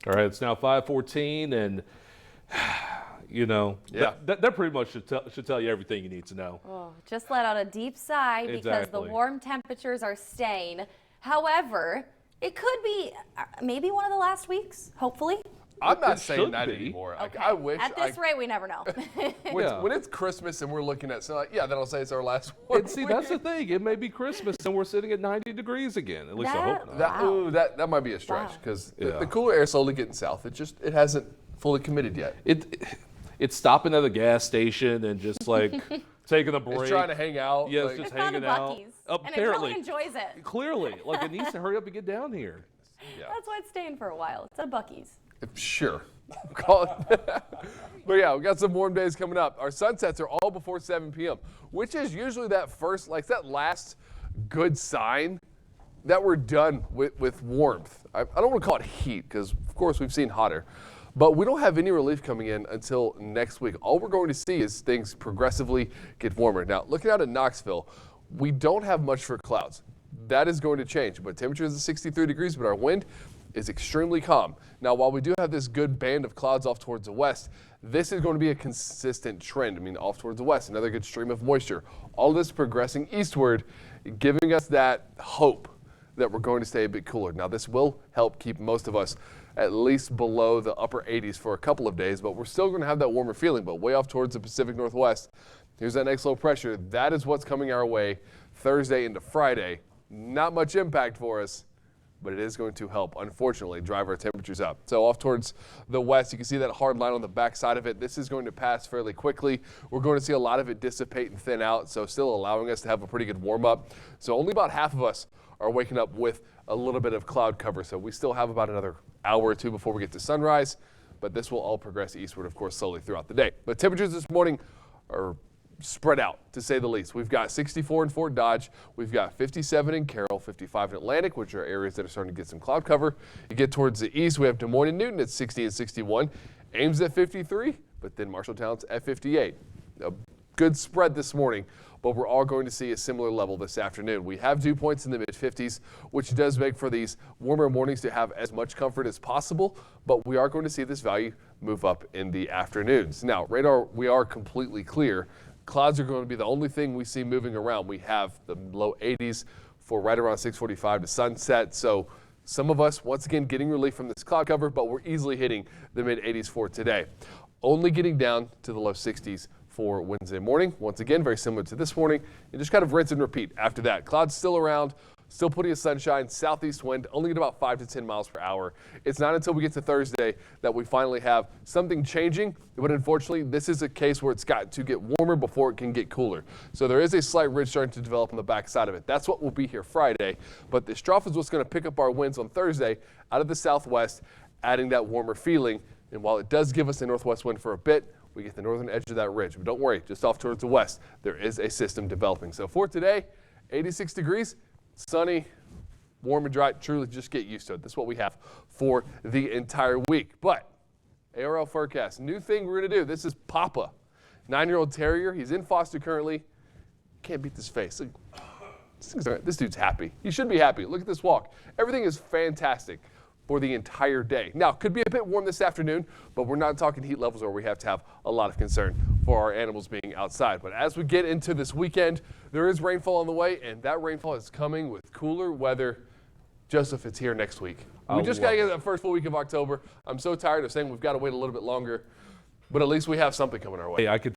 All right, it's now 5:14, and you know, that pretty much should tell you everything you need to know. Oh, just let out a deep sigh because the warm temperatures are staying. However, it could be maybe one of the last weeks, hopefully. I'm not saying that anymore. Okay. Like, I wish. At this rate, we never know. When it's Christmas and we're looking at, then I'll say it's our last one. And see, that's the thing. It may be Christmas and we're sitting at 90 degrees again. At least I hope not. That might be a stretch because the cooler air is slowly getting south. It hasn't fully committed yet. It's stopping at a gas station and just like taking a break. It's trying to hang out. Yeah, it's just hanging out. Apparently. And it really enjoys it. Clearly. Like, it needs to hurry up and get down here. Yeah. That's why it's staying for a while. It's at Buc-ee's. Sure. Call it. But yeah, we got some warm days coming up. Our sunsets are all before 7 p.m., which is usually that last good sign that we're done with warmth. I don't want to call it heat because, of course, we've seen hotter. But we don't have any relief coming in until next week. All we're going to see is things progressively get warmer. Now, looking out at Knoxville, we don't have much for clouds. That is going to change, but temperature is at 63 degrees, but our wind is extremely calm. Now, while we do have this good band of clouds off towards the west, this is going to be a consistent trend. I mean, off towards the west, another good stream of moisture. All of this progressing eastward, giving us that hope that we're going to stay a bit cooler. Now, this will help keep most of us at least below the upper 80s for a couple of days, but we're still going to have that warmer feeling. But way off towards the Pacific Northwest, here's that next low pressure. That is what's coming our way Thursday into Friday. Not much impact for us, but it is going to help, unfortunately, drive our temperatures up. So off towards the west, you can see that hard line on the back side of it. This is going to pass fairly quickly. We're going to see a lot of it dissipate and thin out, so still allowing us to have a pretty good warm up. So only about half of us are waking up with a little bit of cloud cover. So we still have about another hour or two before we get to sunrise, but this will all progress eastward, of course, slowly throughout the day. But temperatures this morning are spread out, to say the least. We've got 64 in Fort Dodge. We've got 57 in Carroll, 55 in Atlantic, which are areas that are starting to get some cloud cover. You get towards the east, we have Des Moines and Newton at 60 and 61. Ames at 53, but then Marshalltown's at 58. A good spread this morning, but we're all going to see a similar level this afternoon. We have dew points in the mid-50s, which does make for these warmer mornings to have as much comfort as possible, but we are going to see this value move up in the afternoons. Now, radar, we are completely clear. Clouds are going to be the only thing we see moving around. We have the low 80s for right around 6:45 to sunset. So some of us, once again, getting relief from this cloud cover, but we're easily hitting the mid-80s for today. Only getting down to the low 60s for Wednesday morning. Once again, very similar to this morning. And just kind of rinse and repeat after that. Clouds still around. Still plenty of sunshine, southeast wind, only at about 5 to 10 miles per hour. It's not until we get to Thursday that we finally have something changing, but unfortunately, this is a case where it's got to get warmer before it can get cooler. So there is a slight ridge starting to develop on the back side of it. That's what will be here Friday, but this trough is what's going to pick up our winds on Thursday out of the southwest, adding that warmer feeling. And while it does give us a northwest wind for a bit, we get the northern edge of that ridge. But don't worry, just off towards the west, there is a system developing. So for today, 86 degrees. Sunny, warm and dry. Truly just get used to it. That's what we have for the entire week. But ARL forecast, new thing we're going to do. This is Papa, 9-year-old terrier. He's in foster currently. Can't beat this face. This dude's happy. He should be happy. Look at this walk. Everything is fantastic for the entire day. Now, could be a bit warm this afternoon, but we're not talking heat levels where we have to have a lot of concern for our animals being outside. But as we get into this weekend, there is rainfall on the way, and that rainfall is coming with cooler weather. Joseph, it's here next week. We just got to get that first full week of October. I'm so tired of saying we've got to wait a little bit longer, but at least we have something coming our way. Hey, I could